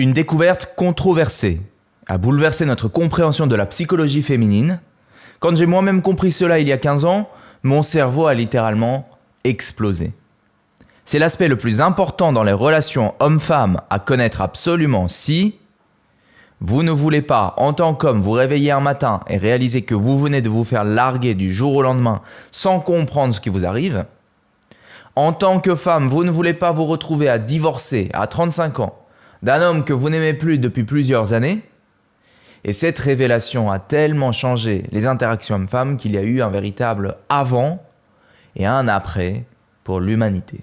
Une découverte controversée a bouleversé notre compréhension de la psychologie féminine. Quand j'ai moi-même compris cela il y a 15 ans, mon cerveau a littéralement explosé. C'est l'aspect le plus important dans les relations hommes-femmes à connaître absolument si vous ne voulez pas, en tant qu'homme, vous réveiller un matin et réaliser que vous venez de vous faire larguer du jour au lendemain sans comprendre ce qui vous arrive. En tant que femme, vous ne voulez pas vous retrouver à divorcer à 35 ans d'un homme que vous n'aimez plus depuis plusieurs années. Et cette révélation a tellement changé les interactions hommes-femmes qu'il y a eu un véritable avant et un après pour l'humanité.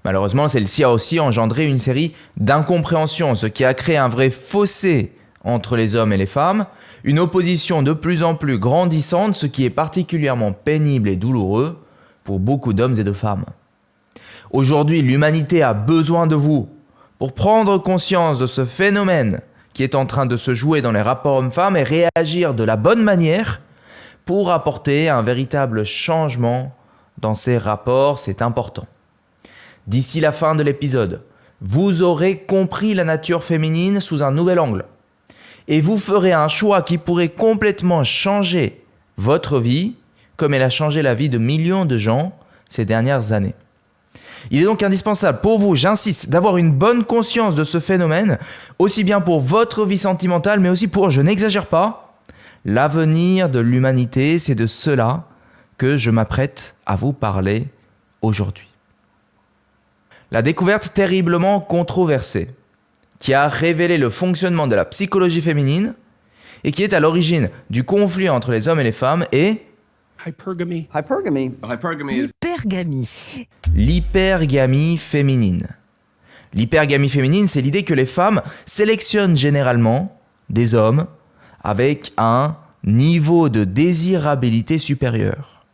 Malheureusement, celle-ci a aussi engendré une série d'incompréhensions, ce qui a créé un vrai fossé entre les hommes et les femmes, une opposition de plus en plus grandissante, ce qui est particulièrement pénible et douloureux pour beaucoup d'hommes et de femmes. Aujourd'hui, l'humanité a besoin de vous pour prendre conscience de ce phénomène qui est en train de se jouer dans les rapports hommes-femmes et réagir de la bonne manière pour apporter un véritable changement dans ces rapports, c'est important. D'ici la fin de l'épisode, vous aurez compris la nature féminine sous un nouvel angle et vous ferez un choix qui pourrait complètement changer votre vie comme elle a changé la vie de millions de gens ces dernières années. Il est donc indispensable pour vous, j'insiste, d'avoir une bonne conscience de ce phénomène, aussi bien pour votre vie sentimentale, mais aussi pour, je n'exagère pas, l'avenir de l'humanité. C'est de cela que je m'apprête à vous parler aujourd'hui. La découverte terriblement controversée, qui a révélé le fonctionnement de la psychologie féminine et qui est à l'origine du conflit entre les hommes et les femmes est Hypergamy. l'hypergamie féminine. L'hypergamie féminine, c'est l'idée que les femmes sélectionnent généralement des hommes avec un niveau de désirabilité supérieur.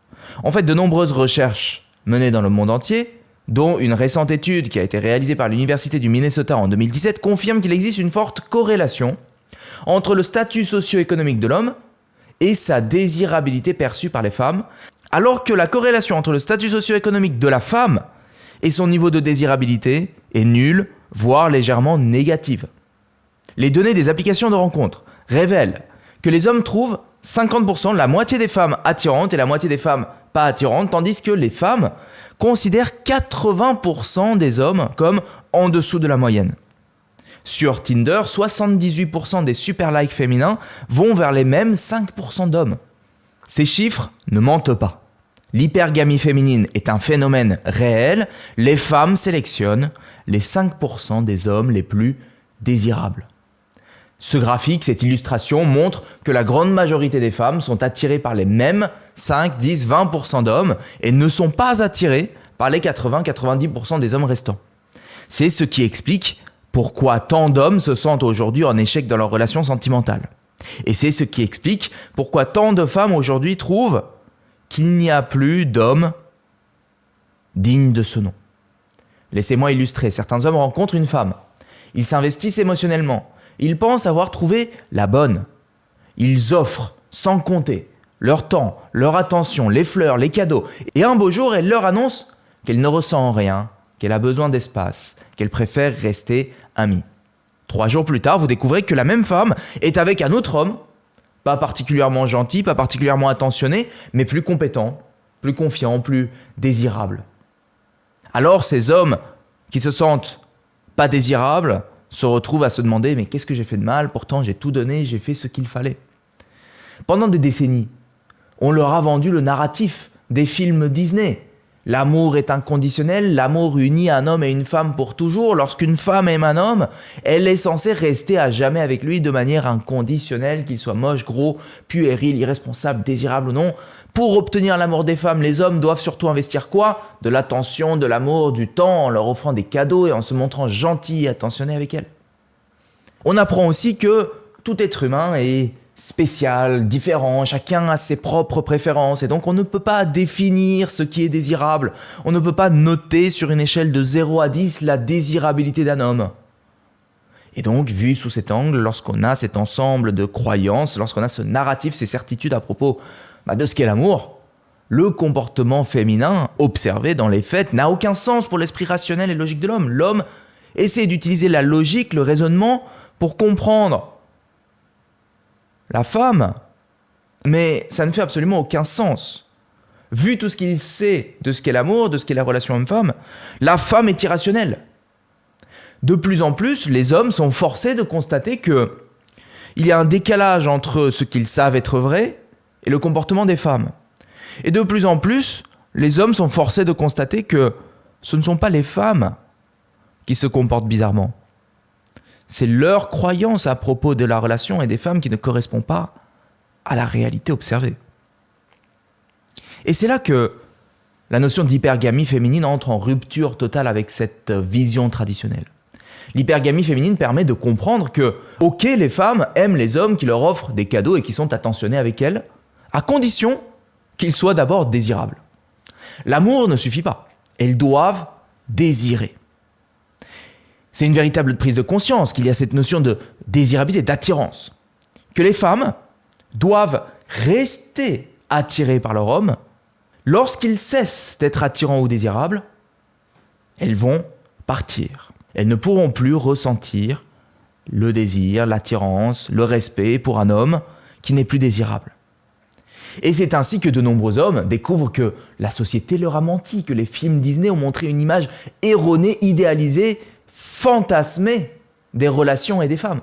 En fait, de nombreuses recherches menées dans le monde entier, dont une récente étude qui a été réalisée par l'Université du Minnesota en 2017, confirme qu'il existe une forte corrélation entre le statut socio-économique de l'homme et sa désirabilité perçue par les femmes, alors que la corrélation entre le statut socio-économique de la femme et son niveau de désirabilité est nulle, voire légèrement négative. Les données des applications de rencontres révèlent que les hommes trouvent 50%, la moitié des femmes attirantes et la moitié des femmes pas attirantes, tandis que les femmes considèrent 80% des hommes comme en dessous de la moyenne. Sur Tinder, 78% des super likes féminins vont vers les mêmes 5% d'hommes. Ces chiffres ne mentent pas. L'hypergamie féminine est un phénomène réel. Les femmes sélectionnent les 5% des hommes les plus désirables. Ce graphique, cette illustration montre que la grande majorité des femmes sont attirées par les mêmes 5, 10, 20% d'hommes et ne sont pas attirées par les 80-90% des hommes restants. C'est ce qui explique pourquoi tant d'hommes se sentent aujourd'hui en échec dans leurs relations sentimentales. Et c'est ce qui explique pourquoi tant de femmes aujourd'hui trouvent qu'il n'y a plus d'hommes dignes de ce nom. Laissez-moi illustrer. Certains hommes rencontrent une femme. Ils s'investissent émotionnellement. Ils pensent avoir trouvé la bonne. Ils offrent, sans compter, leur temps, leur attention, les fleurs, les cadeaux. Et un beau jour, elle leur annonce qu'elle ne ressent rien, qu'elle a besoin d'espace, qu'elle préfère rester amie. 3 jours plus tard, vous découvrez que la même femme est avec un autre homme, pas particulièrement gentil, pas particulièrement attentionné, mais plus compétent, plus confiant, plus désirable. Alors ces hommes qui se sentent pas désirables se retrouvent à se demander « mais qu'est-ce que j'ai fait de mal ? Pourtant j'ai tout donné, j'ai fait ce qu'il fallait. » Pendant des décennies, on leur a vendu le narratif des films Disney. L'amour est inconditionnel, l'amour unit un homme et une femme pour toujours. Lorsqu'une femme aime un homme, elle est censée rester à jamais avec lui de manière inconditionnelle, qu'il soit moche, gros, puéril, irresponsable, désirable ou non. Pour obtenir l'amour des femmes, les hommes doivent surtout investir quoi ? De l'attention, de l'amour, du temps, en leur offrant des cadeaux et en se montrant gentil et attentionné avec elles. On apprend aussi que tout être humain est spécial, différent, chacun a ses propres préférences et donc on ne peut pas définir ce qui est désirable. On ne peut pas noter sur une échelle de 0 à 10 la désirabilité d'un homme. Et donc, vu sous cet angle, lorsqu'on a cet ensemble de croyances, lorsqu'on a ce narratif, ces certitudes à propos de ce qu'est l'amour, le comportement féminin observé dans les faits n'a aucun sens pour l'esprit rationnel et logique de l'homme. L'homme Essayez d'utiliser la logique, le raisonnement pour comprendre la femme, mais ça ne fait absolument aucun sens. Vu tout ce qu'il sait de ce qu'est l'amour, de ce qu'est la relation homme-femme, la femme est irrationnelle. De plus en plus, les hommes sont forcés de constater qu'il y a un décalage entre ce qu'ils savent être vrai et le comportement des femmes. Et de plus en plus, les hommes sont forcés de constater que ce ne sont pas les femmes qui se comportent bizarrement. C'est leur croyance à propos de la relation et des femmes qui ne correspond pas à la réalité observée. Et c'est là que la notion d'hypergamie féminine entre en rupture totale avec cette vision traditionnelle. L'hypergamie féminine permet de comprendre que, ok, les femmes aiment les hommes qui leur offrent des cadeaux et qui sont attentionnés avec elles, à condition qu'ils soient d'abord désirables. L'amour ne suffit pas. Elles doivent désirer. C'est une véritable prise de conscience qu'il y a cette notion de désirabilité, d'attirance. Que les femmes doivent rester attirées par leur homme. Lorsqu'ils cessent d'être attirants ou désirables, elles vont partir. Elles ne pourront plus ressentir le désir, l'attirance, le respect pour un homme qui n'est plus désirable. Et c'est ainsi que de nombreux hommes découvrent que la société leur a menti, que les films Disney ont montré une image erronée, idéalisée, fantasmée des relations et des femmes.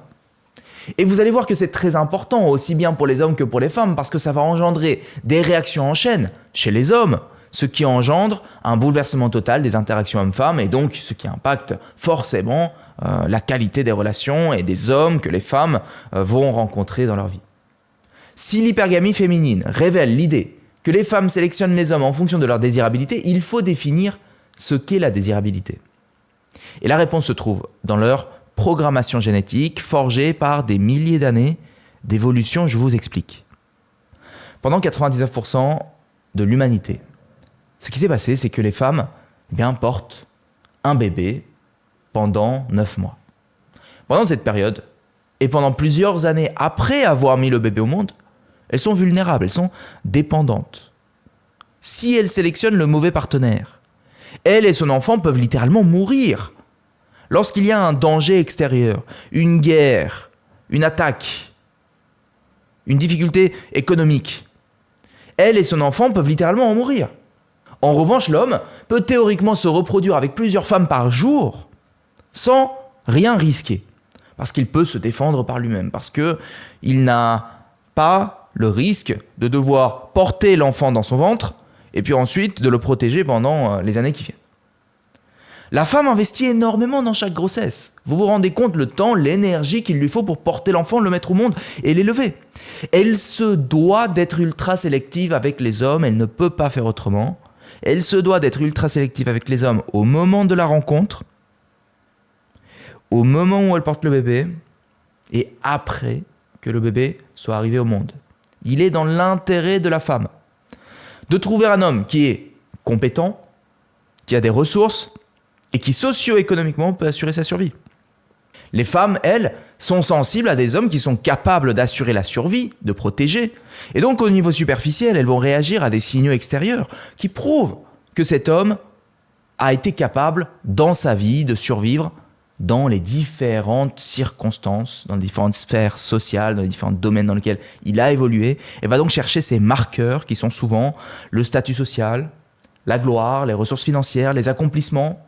Et vous allez voir que c'est très important, aussi bien pour les hommes que pour les femmes, parce que ça va engendrer des réactions en chaîne chez les hommes, ce qui engendre un bouleversement total des interactions hommes-femmes, et donc ce qui impacte forcément la qualité des relations et des hommes que les femmes vont rencontrer dans leur vie. Si l'hypergamie féminine révèle l'idée que les femmes sélectionnent les hommes en fonction de leur désirabilité, il faut définir ce qu'est la désirabilité. Et la réponse se trouve dans leur programmation génétique forgée par des milliers d'années d'évolution. Je vous explique. Pendant 99% de l'humanité, ce qui s'est passé, c'est que les femmes portent un bébé pendant 9 mois. Pendant cette période, et pendant plusieurs années après avoir mis le bébé au monde, elles sont vulnérables, elles sont dépendantes. Si elles sélectionnent le mauvais partenaire, elle et son enfant peuvent littéralement mourir. Lorsqu'il y a un danger extérieur, une guerre, une attaque, une difficulté économique, elle et son enfant peuvent littéralement en mourir. En revanche, l'homme peut théoriquement se reproduire avec plusieurs femmes par jour sans rien risquer. Parce qu'il peut se défendre par lui-même, parce qu'il n'a pas le risque de devoir porter l'enfant dans son ventre et puis ensuite de le protéger pendant les années qui viennent. La femme investit énormément dans chaque grossesse. Vous vous rendez compte le temps, l'énergie qu'il lui faut pour porter l'enfant, le mettre au monde et l'élever. Elle se doit d'être ultra sélective avec les hommes, elle ne peut pas faire autrement. Elle se doit d'être ultra sélective avec les hommes au moment de la rencontre, au moment où elle porte le bébé et après que le bébé soit arrivé au monde. Il est dans l'intérêt de la femme de trouver un homme qui est compétent, qui a des ressources et qui socio-économiquement peut assurer sa survie. Les femmes, elles, sont sensibles à des hommes qui sont capables d'assurer la survie, de protéger. Et donc au niveau superficiel, elles vont réagir à des signaux extérieurs qui prouvent que cet homme a été capable dans sa vie de survivre dans les différentes circonstances, dans les différentes sphères sociales, dans les différents domaines dans lesquels il a évolué. Elle va donc chercher ces marqueurs qui sont souvent le statut social, la gloire, les ressources financières, les accomplissements,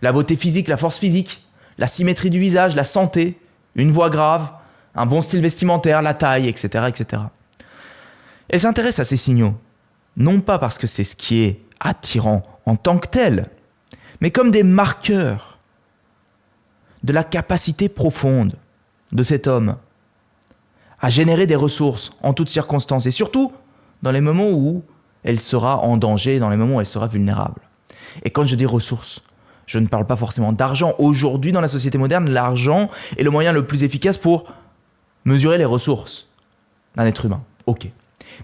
la beauté physique, la force physique, la symétrie du visage, la santé, une voix grave, un bon style vestimentaire, la taille, etc., etc. Elle s'intéresse à ces signaux, non pas parce que c'est ce qui est attirant en tant que tel, mais comme des marqueurs de la capacité profonde de cet homme à générer des ressources en toutes circonstances et surtout dans les moments où elle sera en danger, dans les moments où elle sera vulnérable. Et quand je dis ressources, je ne parle pas forcément d'argent. Aujourd'hui, dans la société moderne, l'argent est le moyen le plus efficace pour mesurer les ressources d'un être humain. Ok.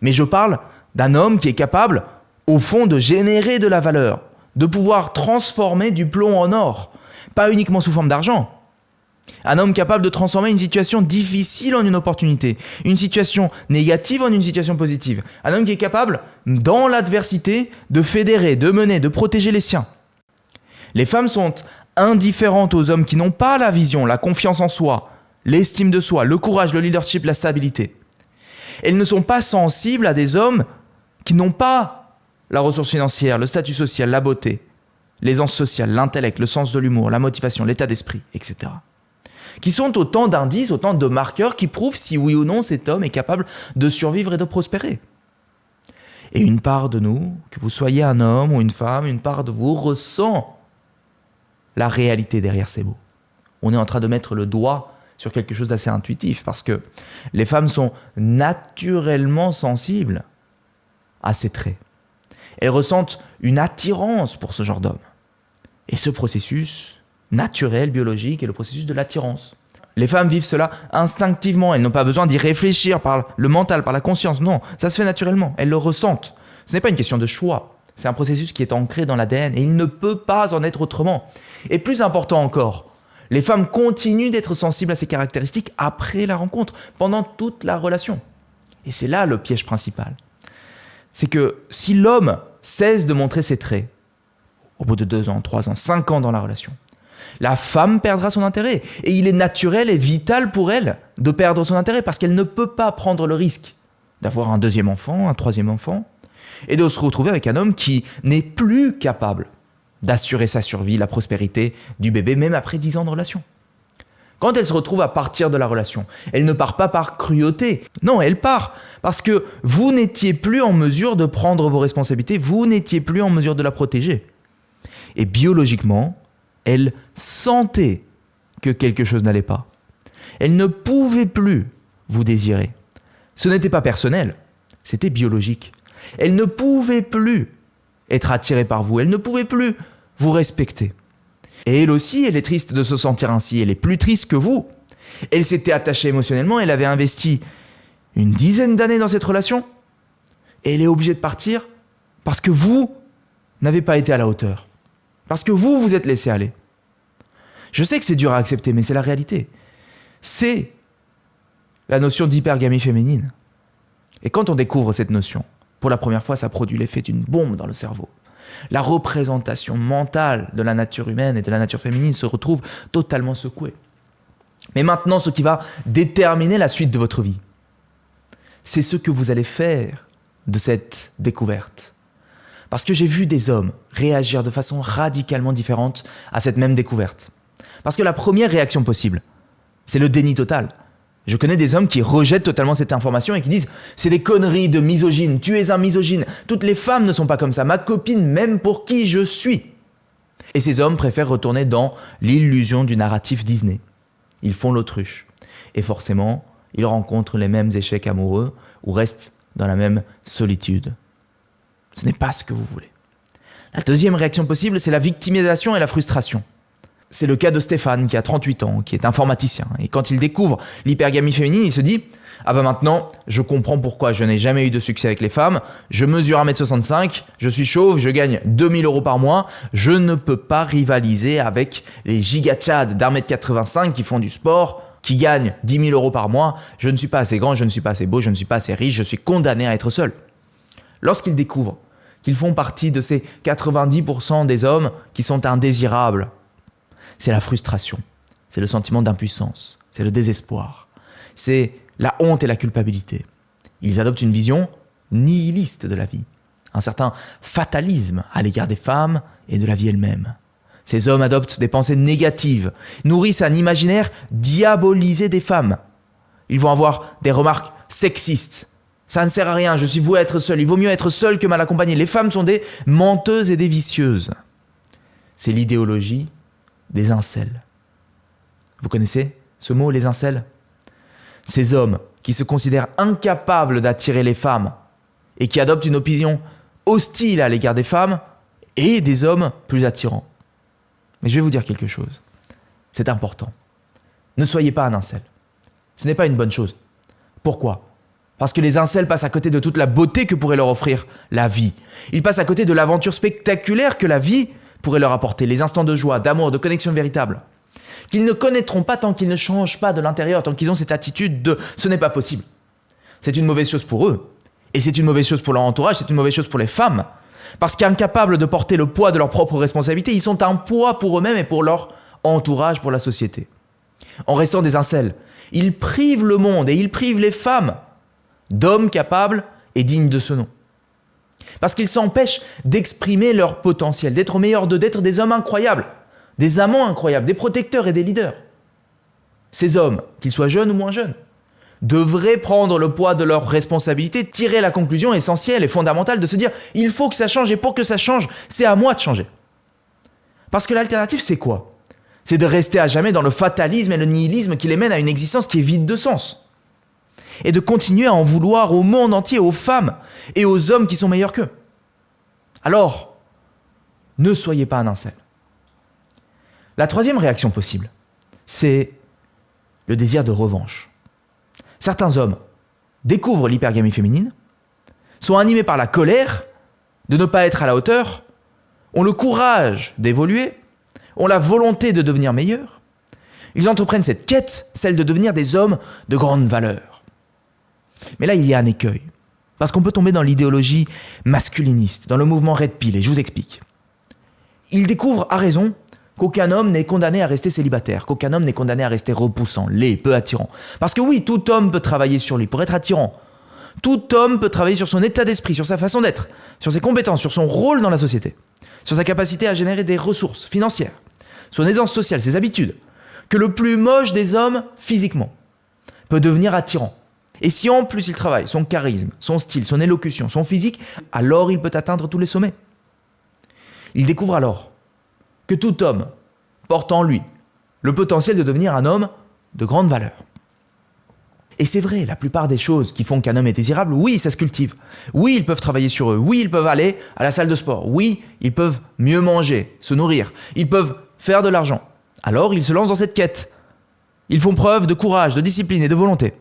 Mais je parle d'un homme qui est capable, au fond, de générer de la valeur, de pouvoir transformer du plomb en or, pas uniquement sous forme d'argent. Un homme capable de transformer une situation difficile en une opportunité, une situation négative en une situation positive. Un homme qui est capable, dans l'adversité, de fédérer, de mener, de protéger les siens. Les femmes sont indifférentes aux hommes qui n'ont pas la vision, la confiance en soi, l'estime de soi, le courage, le leadership, la stabilité. Elles ne sont pas sensibles à des hommes qui n'ont pas la ressource financière, le statut social, la beauté, l'aisance sociale, l'intellect, le sens de l'humour, la motivation, l'état d'esprit, etc. Qui sont autant d'indices, autant de marqueurs qui prouvent si oui ou non cet homme est capable de survivre et de prospérer. Et une part de nous, que vous soyez un homme ou une femme, une part de vous ressent la réalité derrière ces mots. On est en train de mettre le doigt sur quelque chose d'assez intuitif parce que les femmes sont naturellement sensibles à ces traits. Elles ressentent une attirance pour ce genre d'homme. Et ce processus naturel, biologique, est le processus de l'attirance. Les femmes vivent cela instinctivement. Elles n'ont pas besoin d'y réfléchir par le mental, par la conscience. Non, ça se fait naturellement. Elles le ressentent. Ce n'est pas une question de choix. C'est un processus qui est ancré dans l'ADN et il ne peut pas en être autrement. Et plus important encore, les femmes continuent d'être sensibles à ces caractéristiques après la rencontre, pendant toute la relation. Et c'est là le piège principal. C'est que si l'homme cesse de montrer ses traits, au bout de 2 ans, 3 ans, 5 ans dans la relation, la femme perdra son intérêt. Et il est naturel et vital pour elle de perdre son intérêt parce qu'elle ne peut pas prendre le risque d'avoir un 2e enfant, un 3e enfant, et de se retrouver avec un homme qui n'est plus capable d'assurer sa survie, la prospérité du bébé, même après 10 ans de relation. Quand elle se retrouve à partir de la relation, elle ne part pas par cruauté. Non, elle part parce que vous n'étiez plus en mesure de prendre vos responsabilités, vous n'étiez plus en mesure de la protéger. Et biologiquement, elle sentait que quelque chose n'allait pas. Elle ne pouvait plus vous désirer. Ce n'était pas personnel, c'était biologique. Elle ne pouvait plus être attirée par vous, elle ne pouvait plus vous respecter. Et elle aussi, elle est triste de se sentir ainsi, elle est plus triste que vous. Elle s'était attachée émotionnellement, elle avait investi une 10aine d'années dans cette relation, et elle est obligée de partir parce que vous n'avez pas été à la hauteur. Parce que vous vous êtes laissé aller. Je sais que c'est dur à accepter, mais c'est la réalité. C'est la notion d'hypergamie féminine. Et quand on découvre cette notion, pour la première fois, ça produit l'effet d'une bombe dans le cerveau. La représentation mentale de la nature humaine et de la nature féminine se retrouve totalement secouée. Mais maintenant, ce qui va déterminer la suite de votre vie, c'est ce que vous allez faire de cette découverte. Parce que j'ai vu des hommes réagir de façon radicalement différente à cette même découverte. Parce que la première réaction possible, c'est le déni total. Je connais des hommes qui rejettent totalement cette information et qui disent « c'est des conneries de misogyne, tu es un misogyne, toutes les femmes ne sont pas comme ça, ma copine m'aime pour qui je suis ». Et ces hommes préfèrent retourner dans l'illusion du narratif Disney. Ils font l'autruche. Et forcément, ils rencontrent les mêmes échecs amoureux ou restent dans la même solitude. Ce n'est pas ce que vous voulez. La deuxième réaction possible, c'est la victimisation et la frustration. C'est le cas de Stéphane, qui a 38 ans, qui est informaticien. Et quand il découvre l'hypergamie féminine, il se dit « Ah ben maintenant, je comprends pourquoi je n'ai jamais eu de succès avec les femmes. Je mesure 1m65, je suis chauve, je gagne 2000 € par mois. Je ne peux pas rivaliser avec les giga-tchads d'1m85 qui font du sport, qui gagnent 10 000 € par mois. Je ne suis pas assez grand, je ne suis pas assez beau, je ne suis pas assez riche, je suis condamné à être seul. » Lorsqu'ils découvrent qu'ils font partie de ces 90% des hommes qui sont indésirables, c'est la frustration, c'est le sentiment d'impuissance, c'est le désespoir, c'est la honte et la culpabilité. Ils adoptent une vision nihiliste de la vie, un certain fatalisme à l'égard des femmes et de la vie elle-même. Ces hommes adoptent des pensées négatives, nourrissent un imaginaire diabolisé des femmes. Ils vont avoir des remarques sexistes. Ça ne sert à rien, je suis voué à être seul, il vaut mieux être seul que mal accompagné. Les femmes sont des menteuses et des vicieuses. C'est l'idéologie des incels. Vous connaissez ce mot, les incels ? Ces hommes qui se considèrent incapables d'attirer les femmes et qui adoptent une opinion hostile à l'égard des femmes et des hommes plus attirants. Mais je vais vous dire quelque chose. C'est important. Ne soyez pas un incel. Ce n'est pas une bonne chose. Pourquoi ? Parce que les incels passent à côté de toute la beauté que pourrait leur offrir la vie. Ils passent à côté de l'aventure spectaculaire que la vie pourrait leur apporter, les instants de joie, d'amour, de connexion véritable. Qu'ils ne connaîtront pas tant qu'ils ne changent pas de l'intérieur, tant qu'ils ont cette attitude de « ce n'est pas possible ». C'est une mauvaise chose pour eux. Et c'est une mauvaise chose pour leur entourage, c'est une mauvaise chose pour les femmes. Parce qu'incapables de porter le poids de leurs propres responsabilités, ils sont un poids pour eux-mêmes et pour leur entourage, pour la société. En restant des incels, ils privent le monde et ils privent les femmes d'hommes capables et dignes de ce nom. Parce qu'ils s'empêchent d'exprimer leur potentiel, d'être meilleurs d'eux, d'être des hommes incroyables, des amants incroyables, des protecteurs et des leaders. Ces hommes, qu'ils soient jeunes ou moins jeunes, devraient prendre le poids de leurs responsabilités, tirer la conclusion essentielle et fondamentale de se dire « il faut que ça change et pour que ça change, c'est à moi de changer ». Parce que l'alternative, c'est quoi ? C'est de rester à jamais dans le fatalisme et le nihilisme qui les mène à une existence qui est vide de sens. Et de continuer à en vouloir au monde entier, aux femmes et aux hommes qui sont meilleurs qu'eux. Alors, ne soyez pas un incel. La troisième réaction possible, c'est le désir de revanche. Certains hommes découvrent l'hypergamie féminine, sont animés par la colère de ne pas être à la hauteur, ont le courage d'évoluer, ont la volonté de devenir meilleurs. Ils entreprennent cette quête, celle de devenir des hommes de grande valeur. Mais là, il y a un écueil. Parce qu'on peut tomber dans l'idéologie masculiniste, dans le mouvement Red Pill, et je vous explique. Ils découvrent, à raison, qu'aucun homme n'est condamné à rester célibataire, qu'aucun homme n'est condamné à rester repoussant, laid, peu attirant. Parce que oui, tout homme peut travailler sur lui pour être attirant. Tout homme peut travailler sur son état d'esprit, sur sa façon d'être, sur ses compétences, sur son rôle dans la société, sur sa capacité à générer des ressources financières, son aisance sociale, ses habitudes. Que le plus moche des hommes, physiquement, peut devenir attirant. Et si en plus il travaille son charisme, son style, son élocution, son physique, alors il peut atteindre tous les sommets. Il découvre alors que tout homme porte en lui le potentiel de devenir un homme de grande valeur. Et c'est vrai, la plupart des choses qui font qu'un homme est désirable, oui, ça se cultive. Oui, ils peuvent travailler sur eux. Oui, ils peuvent aller à la salle de sport. Oui, ils peuvent mieux manger, se nourrir. Ils peuvent faire de l'argent. Alors, ils se lancent dans cette quête. Ils font preuve de courage, de discipline et de volonté.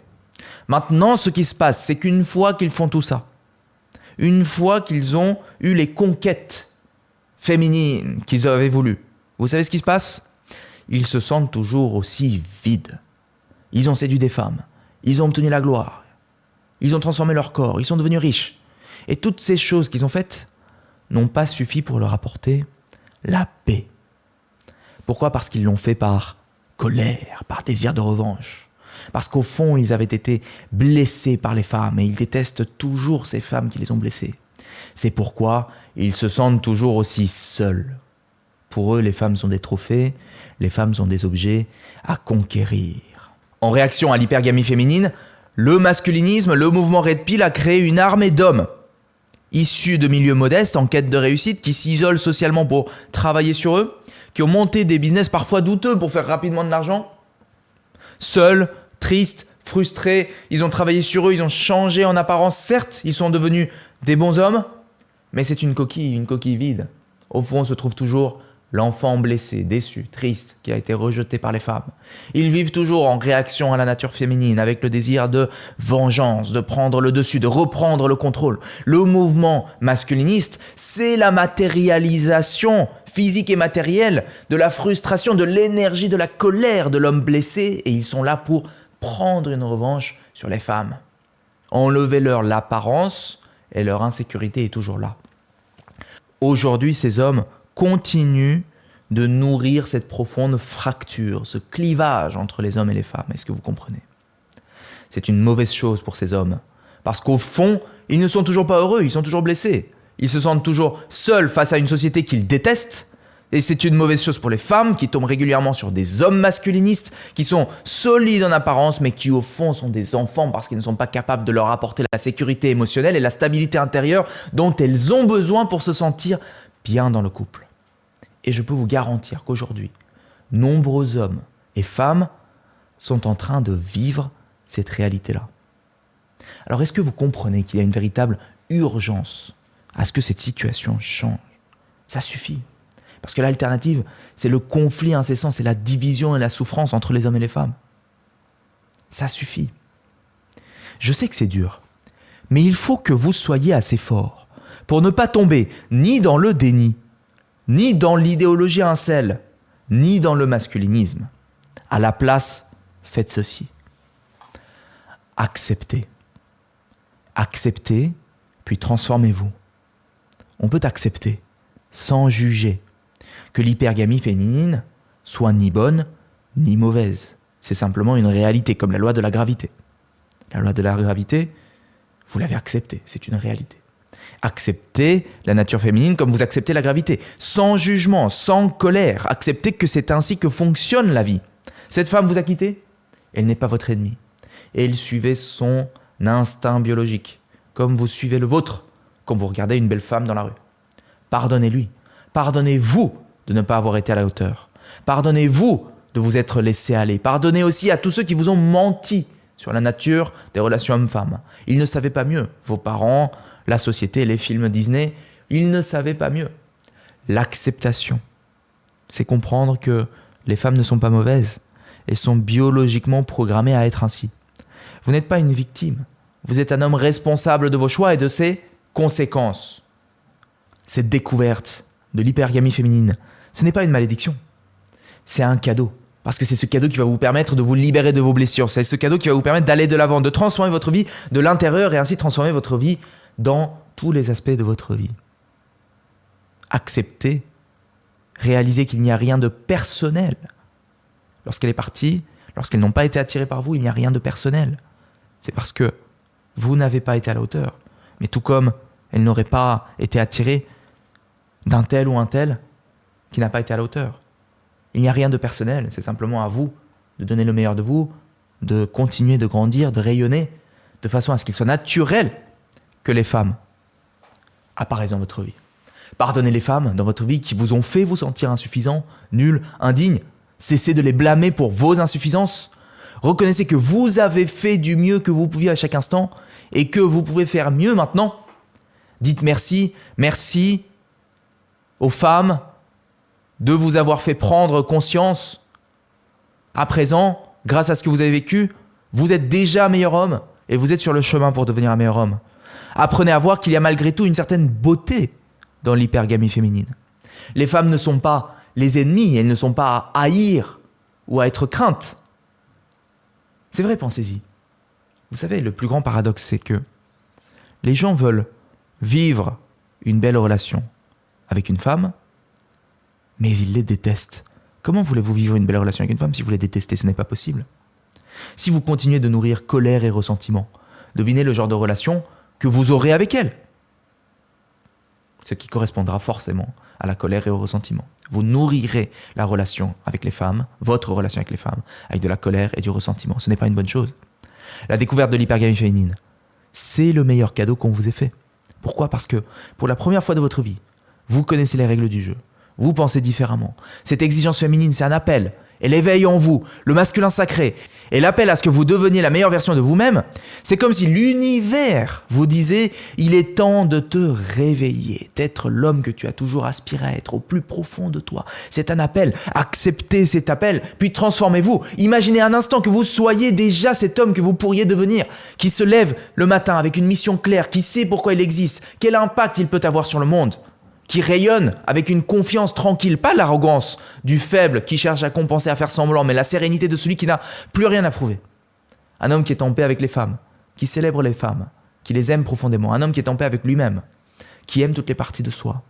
Maintenant, ce qui se passe, c'est qu'une fois qu'ils font tout ça, une fois qu'ils ont eu les conquêtes féminines qu'ils avaient voulu, vous savez ce qui se passe ? Ils se sentent toujours aussi vides. Ils ont séduit des femmes, ils ont obtenu la gloire, ils ont transformé leur corps, ils sont devenus riches. Et toutes ces choses qu'ils ont faites n'ont pas suffi pour leur apporter la paix. Pourquoi ? Parce qu'ils l'ont fait par colère, par désir de revanche. Parce qu'au fond, ils avaient été blessés par les femmes et ils détestent toujours ces femmes qui les ont blessés. C'est pourquoi ils se sentent toujours aussi seuls. Pour eux, les femmes sont des trophées, les femmes sont des objets à conquérir. En réaction à l'hypergamie féminine, le masculinisme, le mouvement Red Pill a créé une armée d'hommes issus de milieux modestes en quête de réussite qui s'isolent socialement pour travailler sur eux, qui ont monté des business parfois douteux pour faire rapidement de l'argent. Seuls, tristes, frustrés, ils ont travaillé sur eux, ils ont changé en apparence. Certes, ils sont devenus des bons hommes, mais c'est une coquille vide. Au fond se trouve toujours l'enfant blessé, déçu, triste, qui a été rejeté par les femmes. Ils vivent toujours en réaction à la nature féminine, avec le désir de vengeance, de prendre le dessus, de reprendre le contrôle. Le mouvement masculiniste, c'est la matérialisation physique et matérielle de la frustration, de l'énergie, de la colère de l'homme blessé, et ils sont là pour prendre une revanche sur les femmes. Enlevez-leur l'apparence, et leur insécurité est toujours là. Aujourd'hui, ces hommes continuent de nourrir cette profonde fracture, ce clivage entre les hommes et les femmes. Est-ce que vous comprenez ? C'est une mauvaise chose pour ces hommes. Parce qu'au fond, ils ne sont toujours pas heureux, ils sont toujours blessés. Ils se sentent toujours seuls face à une société qu'ils détestent. Et c'est une mauvaise chose pour les femmes qui tombent régulièrement sur des hommes masculinistes qui sont solides en apparence mais qui au fond sont des enfants parce qu'ils ne sont pas capables de leur apporter la sécurité émotionnelle et la stabilité intérieure dont elles ont besoin pour se sentir bien dans le couple. Et je peux vous garantir qu'aujourd'hui, nombreux hommes et femmes sont en train de vivre cette réalité-là. Alors est-ce que vous comprenez qu'il y a une véritable urgence à ce que cette situation change ? Ça suffit. Parce que l'alternative, c'est le conflit incessant, c'est la division et la souffrance entre les hommes et les femmes. Ça suffit. Je sais que c'est dur, mais il faut que vous soyez assez fort pour ne pas tomber ni dans le déni, ni dans l'idéologie incel, ni dans le masculinisme. À la place, faites ceci. Acceptez. Acceptez, puis transformez-vous. on peut accepter, sans juger, que l'hypergamie féminine soit ni bonne ni mauvaise. C'est simplement une réalité, comme la loi de la gravité. La loi de la gravité, vous l'avez acceptée, c'est une réalité. Acceptez la nature féminine comme vous acceptez la gravité, sans jugement, sans colère. Acceptez que c'est ainsi que fonctionne la vie. Cette femme vous a quitté, elle n'est pas votre ennemie. Et elle suivait son instinct biologique, comme vous suivez le vôtre, quand vous regardez une belle femme dans la rue. Pardonnez-lui, pardonnez-vous de ne pas avoir été à la hauteur. Pardonnez-vous de vous être laissé aller. Pardonnez aussi à tous ceux qui vous ont menti sur la nature des relations hommes-femmes. Ils ne savaient pas mieux. Vos parents, la société, les films Disney, ils ne savaient pas mieux. L'acceptation, c'est comprendre que les femmes ne sont pas mauvaises et sont biologiquement programmées à être ainsi. Vous n'êtes pas une victime. Vous êtes un homme responsable de vos choix et de ses conséquences. Cette découverte de l'hypergamie féminine, ce n'est pas une malédiction. C'est un cadeau. Parce que c'est ce cadeau qui va vous permettre de vous libérer de vos blessures. C'est ce cadeau qui va vous permettre d'aller de l'avant, de transformer votre vie de l'intérieur et ainsi transformer votre vie dans tous les aspects de votre vie. Acceptez, réalisez qu'il n'y a rien de personnel. Lorsqu'elle est partie, lorsqu'elles n'ont pas été attirées par vous, il n'y a rien de personnel. C'est parce que vous n'avez pas été à la hauteur. Mais tout comme elles n'auraient pas été attirées d'un tel ou un tel qui n'a pas été à la hauteur. Il n'y a rien de personnel, c'est simplement à vous de donner le meilleur de vous, de continuer de grandir, de rayonner, de façon à ce qu'il soit naturel que les femmes apparaissent dans votre vie. Pardonnez les femmes dans votre vie qui vous ont fait vous sentir insuffisant, nul, indigne. Cessez de les blâmer pour vos insuffisances. Reconnaissez que vous avez fait du mieux que vous pouviez à chaque instant et que vous pouvez faire mieux maintenant. Dites merci, merci aux femmes de vous avoir fait prendre conscience. À présent, grâce à ce que vous avez vécu, vous êtes déjà un meilleur homme et vous êtes sur le chemin pour devenir un meilleur homme. Apprenez à voir qu'il y a malgré tout une certaine beauté dans l'hypergamie féminine. Les femmes ne sont pas les ennemis, elles ne sont pas à haïr ou à être craintes. C'est vrai, pensez-y. Vous savez, le plus grand paradoxe, c'est que les gens veulent vivre une belle relation avec une femme, mais ils les détestent. Comment voulez-vous vivre une belle relation avec une femme si vous les détestez? Ce n'est pas possible. Si vous continuez de nourrir colère et ressentiment, devinez le genre de relation que vous aurez avec elle. Ce qui correspondra forcément à la colère et au ressentiment. Vous nourrirez la relation avec les femmes, votre relation avec les femmes, avec de la colère et du ressentiment. Ce n'est pas une bonne chose. La découverte de l'hypergamie féminine, c'est le meilleur cadeau qu'on vous ait fait. Pourquoi? Parce que pour la première fois de votre vie, vous connaissez les règles du jeu. Vous pensez différemment. Cette exigence féminine, c'est un appel. Elle éveille en vous le masculin sacré. Et l'appel à ce que vous deveniez la meilleure version de vous-même, c'est comme si l'univers vous disait « Il est temps de te réveiller, d'être l'homme que tu as toujours aspiré à être au plus profond de toi. » C'est un appel. Acceptez cet appel, puis transformez-vous. Imaginez un instant que vous soyez déjà cet homme que vous pourriez devenir, qui se lève le matin avec une mission claire, qui sait pourquoi il existe, quel impact il peut avoir sur le monde, qui rayonne avec une confiance tranquille, pas l'arrogance du faible qui cherche à compenser, à faire semblant, mais la sérénité de celui qui n'a plus rien à prouver. Un homme qui est en paix avec les femmes, qui célèbre les femmes, qui les aime profondément. Un homme qui est en paix avec lui-même, qui aime toutes les parties de soi,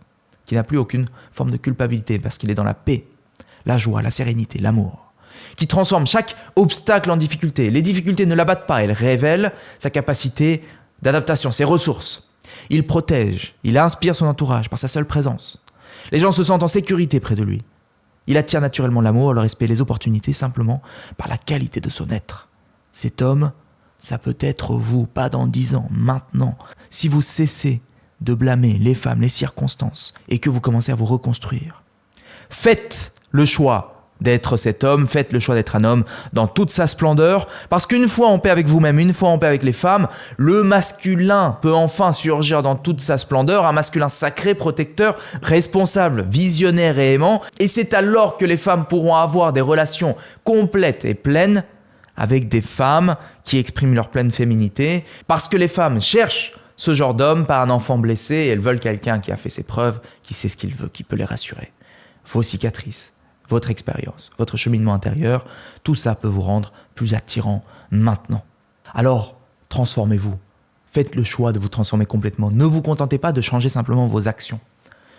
qui n'a plus aucune forme de culpabilité parce qu'il est dans la paix, la joie, la sérénité, l'amour, qui transforme chaque obstacle en difficulté. Les difficultés ne l'abattent pas, elles révèlent sa capacité d'adaptation, ses ressources. Il protège, il inspire son entourage par sa seule présence. Les gens se sentent en sécurité près de lui. Il attire naturellement l'amour, le respect et les opportunités simplement par la qualité de son être. Cet homme, ça peut être vous, pas dans 10 ans, maintenant. Si vous cessez de blâmer les femmes, les circonstances et que vous commencez à vous reconstruire. Faites le choix d'être cet homme, faites le choix d'être un homme dans toute sa splendeur, parce qu'une fois en paix avec vous-même, une fois en paix avec les femmes, le masculin peut enfin surgir dans toute sa splendeur, un masculin sacré, protecteur, responsable, visionnaire et aimant, et c'est alors que les femmes pourront avoir des relations complètes et pleines avec des femmes qui expriment leur pleine féminité, parce que les femmes cherchent ce genre d'homme, pas un enfant blessé, et elles veulent quelqu'un qui a fait ses preuves, qui sait ce qu'il veut, qui peut les rassurer. Vos cicatrices, votre expérience, votre cheminement intérieur, tout ça peut vous rendre plus attirant maintenant. Alors, transformez-vous. Faites le choix de vous transformer complètement. Ne vous contentez pas de changer simplement vos actions.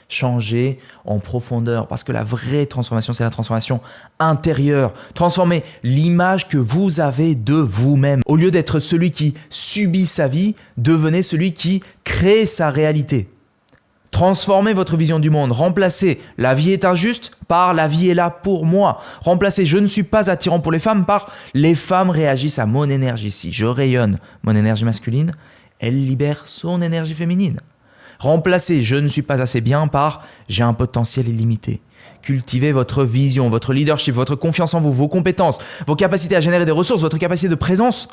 Changez en profondeur, parce que la vraie transformation, c'est la transformation intérieure. Transformez l'image que vous avez de vous-même. Au lieu d'être celui qui subit sa vie, devenez celui qui crée sa réalité. Transformez votre vision du monde. Remplacez « la vie est injuste » par « la vie est là pour moi ». Remplacez « je ne suis pas attirant pour les femmes » par « les femmes réagissent à mon énergie ». Si je rayonne mon énergie masculine, elle libère son énergie féminine. Remplacez « je ne suis pas assez bien » par « j'ai un potentiel illimité ». Cultivez votre vision, votre leadership, votre confiance en vous, vos compétences, vos capacités à générer des ressources, votre capacité de présence.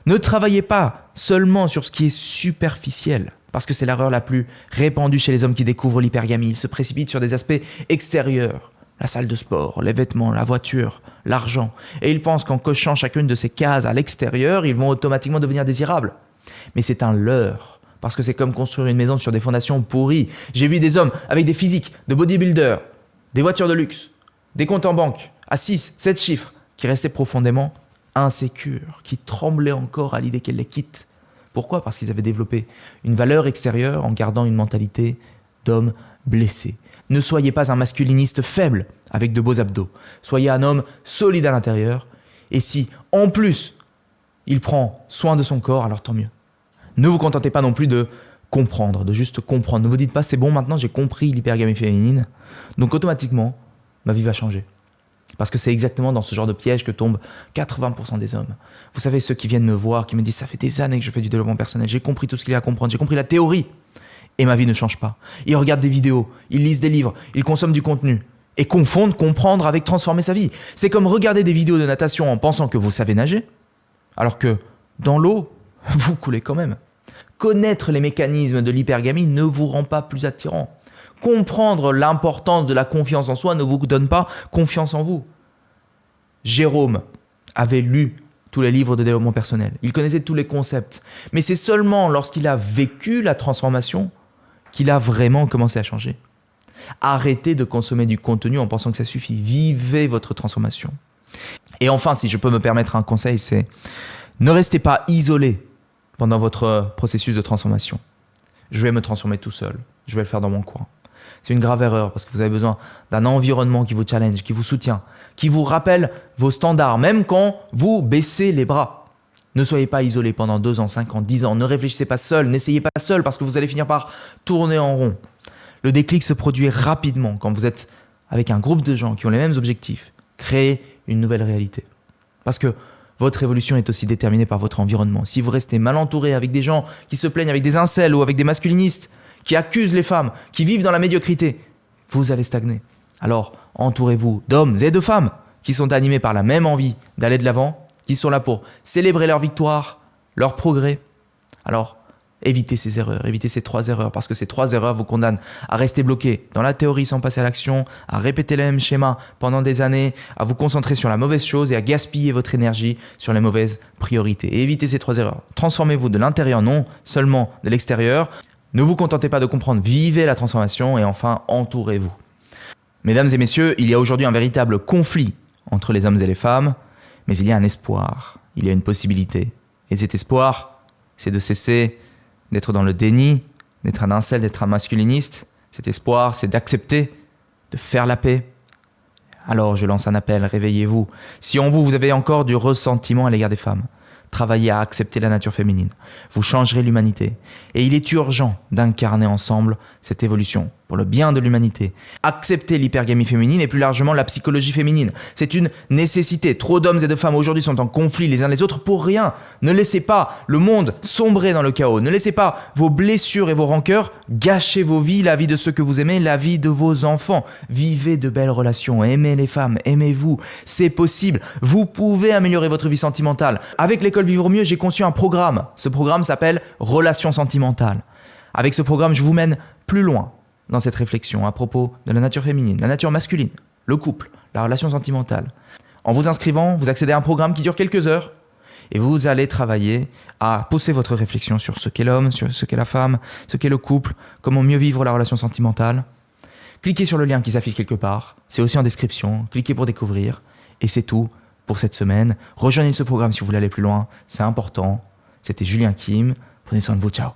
Ne travaillez pas seulement sur ce qui est superficiel, parce que c'est l'erreur la plus répandue chez les hommes qui découvrent l'hypergamie. Ils se précipitent sur des aspects extérieurs, la salle de sport, les vêtements, la voiture, l'argent. Et ils pensent qu'en cochant chacune de ces cases à l'extérieur, ils vont automatiquement devenir désirables. Mais c'est un leurre. Parce que c'est comme construire une maison sur des fondations pourries. J'ai vu des hommes avec des physiques de bodybuilders, des voitures de luxe, des comptes en banque à 6, 7 chiffres, qui restaient profondément insécures, qui tremblaient encore à l'idée qu'elles les quittent. Pourquoi ? Parce qu'ils avaient développé une valeur extérieure en gardant une mentalité d'homme blessé. Ne soyez pas un masculiniste faible avec de beaux abdos. Soyez un homme solide à l'intérieur. Et si, en plus, il prend soin de son corps, alors tant mieux. Ne vous contentez pas non plus de comprendre, de juste comprendre. Ne vous dites pas, c'est bon, maintenant j'ai compris l'hypergamie féminine, donc automatiquement, ma vie va changer. Parce que c'est exactement dans ce genre de piège que tombent 80% des hommes. Vous savez, ceux qui viennent me voir, qui me disent, ça fait des années que je fais du développement personnel, j'ai compris tout ce qu'il y a à comprendre, j'ai compris la théorie, et ma vie ne change pas. Ils regardent des vidéos, ils lisent des livres, ils consomment du contenu, et confondent comprendre avec transformer sa vie. C'est comme regarder des vidéos de natation en pensant que vous savez nager, alors que dans l'eau, vous coulez quand même. Connaître les mécanismes de l'hypergamie ne vous rend pas plus attirant. Comprendre l'importance de la confiance en soi ne vous donne pas confiance en vous. Jérôme avait lu tous les livres de développement personnel. Il connaissait tous les concepts. Mais c'est seulement lorsqu'il a vécu la transformation qu'il a vraiment commencé à changer. Arrêtez de consommer du contenu en pensant que ça suffit. Vivez votre transformation. Et enfin, si je peux me permettre un conseil, c'est ne restez pas isolé pendant votre processus de transformation. Je vais me transformer tout seul. Je vais le faire dans mon coin. C'est une grave erreur parce que vous avez besoin d'un environnement qui vous challenge, qui vous soutient, qui vous rappelle vos standards, même quand vous baissez les bras. Ne soyez pas isolé pendant 2 ans, 5 ans, 10 ans. Ne réfléchissez pas seul, n'essayez pas seul parce que vous allez finir par tourner en rond. Le déclic se produit rapidement quand vous êtes avec un groupe de gens qui ont les mêmes objectifs. Créer une nouvelle réalité. Parce que votre évolution est aussi déterminée par votre environnement. Si vous restez mal entouré avec des gens qui se plaignent avec des incels ou avec des masculinistes, qui accusent les femmes, qui vivent dans la médiocrité, vous allez stagner. Alors, entourez-vous d'hommes et de femmes qui sont animés par la même envie d'aller de l'avant, qui sont là pour célébrer leur victoire, leur progrès. Alors, évitez ces erreurs, évitez ces 3 erreurs, parce que ces 3 erreurs vous condamnent à rester bloqué dans la théorie sans passer à l'action, à répéter les mêmes schémas pendant des années, à vous concentrer sur la mauvaise chose et à gaspiller votre énergie sur les mauvaises priorités. Et évitez ces 3 erreurs. Transformez-vous de l'intérieur, non seulement de l'extérieur. Ne vous contentez pas de comprendre, vivez la transformation et enfin, entourez-vous. Mesdames et messieurs, il y a aujourd'hui un véritable conflit entre les hommes et les femmes, mais il y a un espoir, il y a une possibilité. Et cet espoir, c'est de cesser d'être dans le déni, d'être un incel, d'être un masculiniste. Cet espoir, c'est d'accepter, de faire la paix. Alors je lance un appel, réveillez-vous. Si en vous, vous avez encore du ressentiment à l'égard des femmes, travaillez à accepter la nature féminine. Vous changerez l'humanité. Et il est urgent d'incarner ensemble cette évolution pour le bien de l'humanité. Accepter l'hypergamie féminine et plus largement la psychologie féminine. C'est une nécessité. Trop d'hommes et de femmes aujourd'hui sont en conflit les uns les autres pour rien. Ne laissez pas le monde sombrer dans le chaos. Ne laissez pas vos blessures et vos rancœurs gâcher vos vies, la vie de ceux que vous aimez, la vie de vos enfants. Vivez de belles relations. Aimez les femmes. Aimez-vous. C'est possible. Vous pouvez améliorer votre vie sentimentale. Avec l'école Vivre Mieux, j'ai conçu un programme. Ce programme s'appelle Relations sentimentales. Avec ce programme, je vous mène plus loin dans cette réflexion à propos de la nature féminine, la nature masculine, le couple, la relation sentimentale. En vous inscrivant, vous accédez à un programme qui dure quelques heures et vous allez travailler à poser votre réflexion sur ce qu'est l'homme, sur ce qu'est la femme, ce qu'est le couple, comment mieux vivre la relation sentimentale. Cliquez sur le lien qui s'affiche quelque part, c'est aussi en description, cliquez pour découvrir et c'est tout pour cette semaine. Rejoignez ce programme si vous voulez aller plus loin, c'est important. C'était Julien Kim Prenez soin de vous, ciao.